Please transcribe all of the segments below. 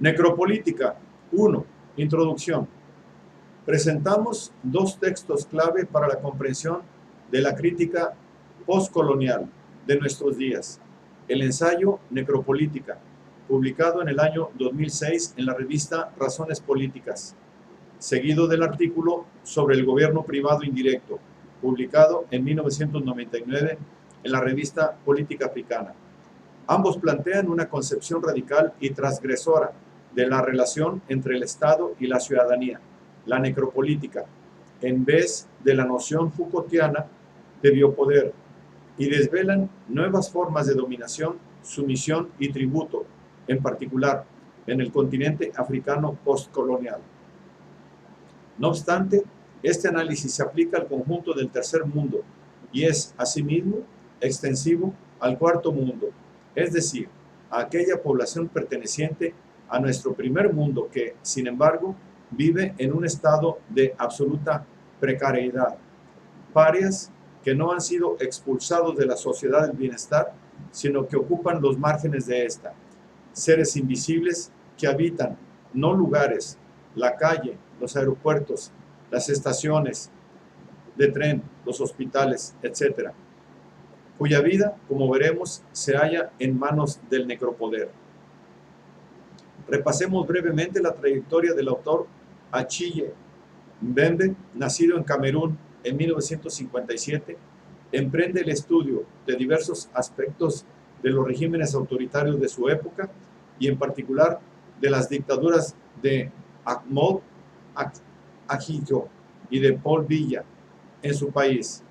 Necropolítica. 1. Introducción. Presentamos dos textos clave para la comprensión de la crítica postcolonial de nuestros días. El ensayo Necropolítica, publicado en el año 2006 en la revista Razones Políticas, seguido del artículo sobre el gobierno privado indirecto, publicado en 1999 en la revista Política Africana. Ambos plantean una concepción radical y transgresora de la relación entre el Estado y la ciudadanía, la necropolítica, en vez de la noción Foucaultiana de biopoder, y desvelan nuevas formas de dominación, sumisión y tributo, en particular en el continente africano postcolonial. No obstante, este análisis se aplica al conjunto del tercer mundo y es, asimismo, extensivo al cuarto mundo, es decir, a aquella población perteneciente a nuestro primer mundo que, sin embargo, vive en un estado de absoluta precariedad. Parias que no han sido expulsados de la sociedad del bienestar, sino que ocupan los márgenes de esta. Seres invisibles que habitan, no lugares, la calle, los aeropuertos, las estaciones de tren, los hospitales, etc., cuya vida, como veremos, se halla en manos del necropoder. Repasemos brevemente la trayectoria del autor Achille Mbembe, nacido en Camerún en 1957, emprende el estudio de diversos aspectos de los regímenes autoritarios de su época y en particular de las dictaduras de Ahmed Ahidjo y de Paul Biya en su país.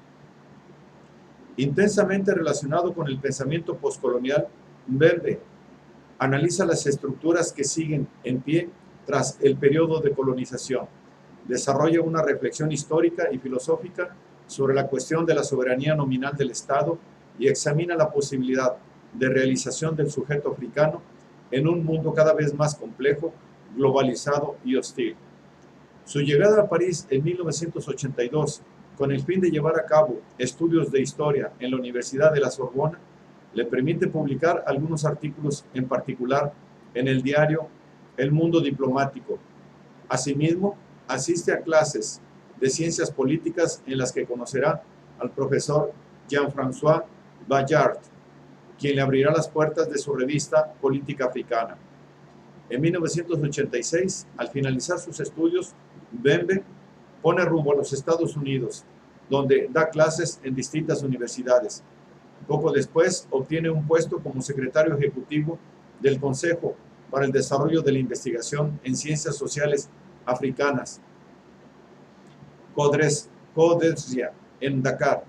Intensamente relacionado con el pensamiento postcolonial, Mbembe analiza las estructuras que siguen en pie tras el periodo de colonización. Desarrolla una reflexión histórica y filosófica sobre la cuestión de la soberanía nominal del Estado y examina la posibilidad de realización del sujeto africano en un mundo cada vez más complejo, globalizado y hostil. Su llegada a París en 1982, con el fin de llevar a cabo estudios de historia en la Universidad de la Sorbona, le permite publicar algunos artículos, en particular en el diario El Mundo Diplomático. Asimismo, asiste a clases de ciencias políticas en las que conocerá al profesor Jean-François Bayard, quien le abrirá las puertas de su revista Política Africana. En 1986, al finalizar sus estudios, Mbembe pone rumbo a los Estados Unidos, donde da clases en distintas universidades. Poco después, obtiene un puesto como secretario ejecutivo del Consejo para el Desarrollo de la Investigación en Ciencias Sociales Africanas, CODESIA, en Dakar,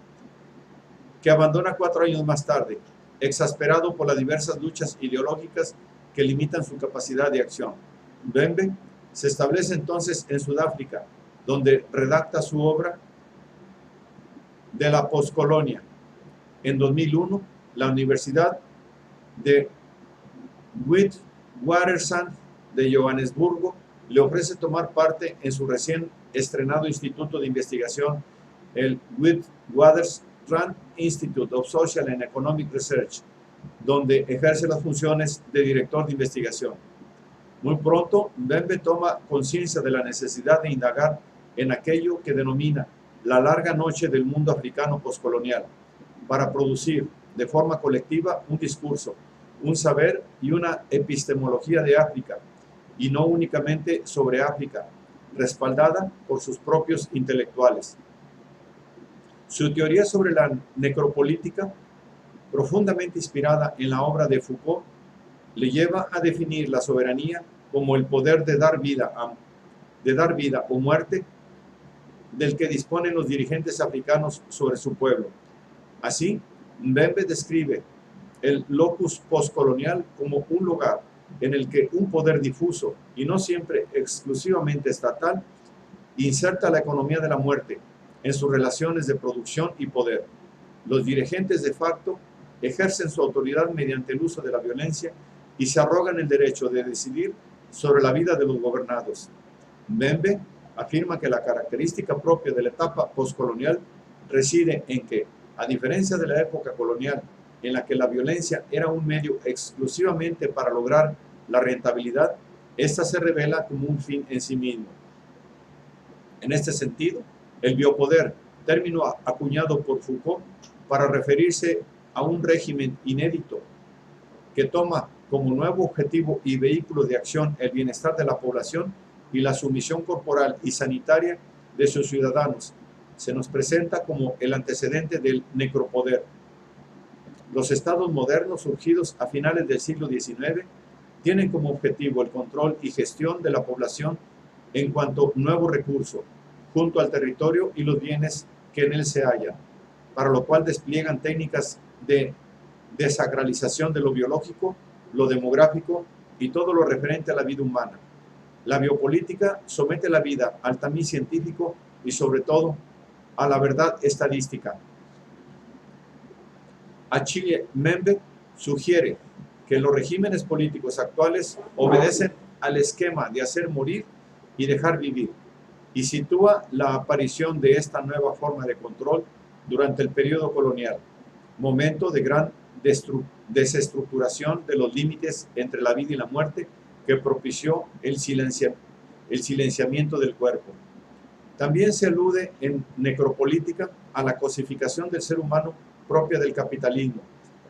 que abandona 4 años más tarde, exasperado por las diversas luchas ideológicas que limitan su capacidad de acción. Mbembe se establece entonces en Sudáfrica, donde redacta su obra de la poscolonia. En 2001, la Universidad de Witwatersrand de Johannesburgo le ofrece tomar parte en su recién estrenado instituto de investigación, el Witwatersrand Institute of Social and Economic Research, donde ejerce las funciones de director de investigación. Muy pronto, Mbembe toma conciencia de la necesidad de indagar en aquello que denomina la larga noche del mundo africano postcolonial, para producir de forma colectiva un discurso, un saber y una epistemología de África, y no únicamente sobre África, respaldada por sus propios intelectuales. Su teoría sobre la necropolítica, profundamente inspirada en la obra de Foucault, le lleva a definir la soberanía como el poder de dar vida o muerte del que disponen los dirigentes africanos sobre su pueblo. Así, Mbembe describe el locus postcolonial como un lugar en el que un poder difuso y no siempre exclusivamente estatal inserta la economía de la muerte en sus relaciones de producción y poder. Los dirigentes de facto ejercen su autoridad mediante el uso de la violencia y se arrogan el derecho de decidir sobre la vida de los gobernados. Mbembe afirma que la característica propia de la etapa postcolonial reside en que, a diferencia de la época colonial, en la que la violencia era un medio exclusivamente para lograr la rentabilidad, Esta se revela como un fin en sí mismo. En este sentido, el biopoder, término acuñado por Foucault para referirse a un régimen inédito que toma como nuevo objetivo y vehículo de acción el bienestar de la población y la sumisión corporal y sanitaria de sus ciudadanos, se nos presenta como el antecedente del necropoder. Los estados modernos surgidos a finales del siglo XIX tienen como objetivo el control y gestión de la población en cuanto nuevo recurso, junto al territorio y los bienes que en él se hallan, para lo cual despliegan técnicas de desacralización de lo biológico, lo demográfico y todo lo referente a la vida humana. La biopolítica somete la vida al tamiz científico y sobre todo a la verdad estadística. Achille Mbembe sugiere que los regímenes políticos actuales obedecen al esquema de hacer morir y dejar vivir, y sitúa la aparición de esta nueva forma de control durante el periodo colonial, momento de gran desestructuración de los límites entre la vida y la muerte que propició el silenciamiento del cuerpo. También se alude en Necropolítica a la cosificación del ser humano propia del capitalismo,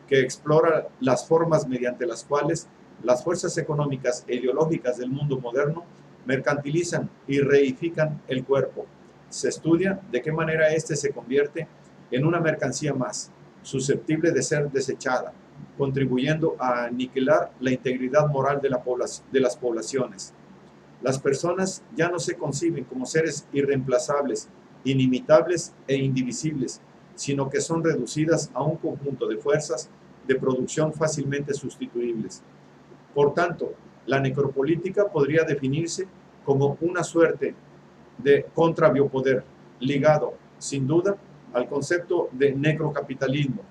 que explora las formas mediante las cuales las fuerzas económicas e ideológicas del mundo moderno mercantilizan y reifican el cuerpo. Se estudia de qué manera éste se convierte en una mercancía más, susceptible de ser desechada, contribuyendo a aniquilar la integridad moral de las poblaciones. Las personas ya no se conciben como seres irreemplazables, inimitables e indivisibles, sino que son reducidas a un conjunto de fuerzas de producción fácilmente sustituibles. Por tanto, la necropolítica podría definirse como una suerte de contrabiopoder, ligado, sin duda, al concepto de necrocapitalismo,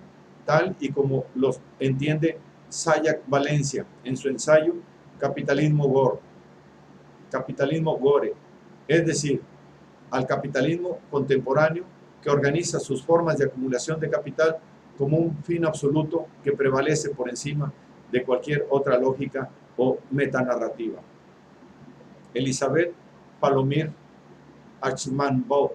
tal y como lo entiende Sayak Valencia en su ensayo Capitalismo Gore, es decir, al capitalismo contemporáneo que organiza sus formas de acumulación de capital como un fin absoluto que prevalece por encima de cualquier otra lógica o metanarrativa. Elizabeth Palomir Achmanbaud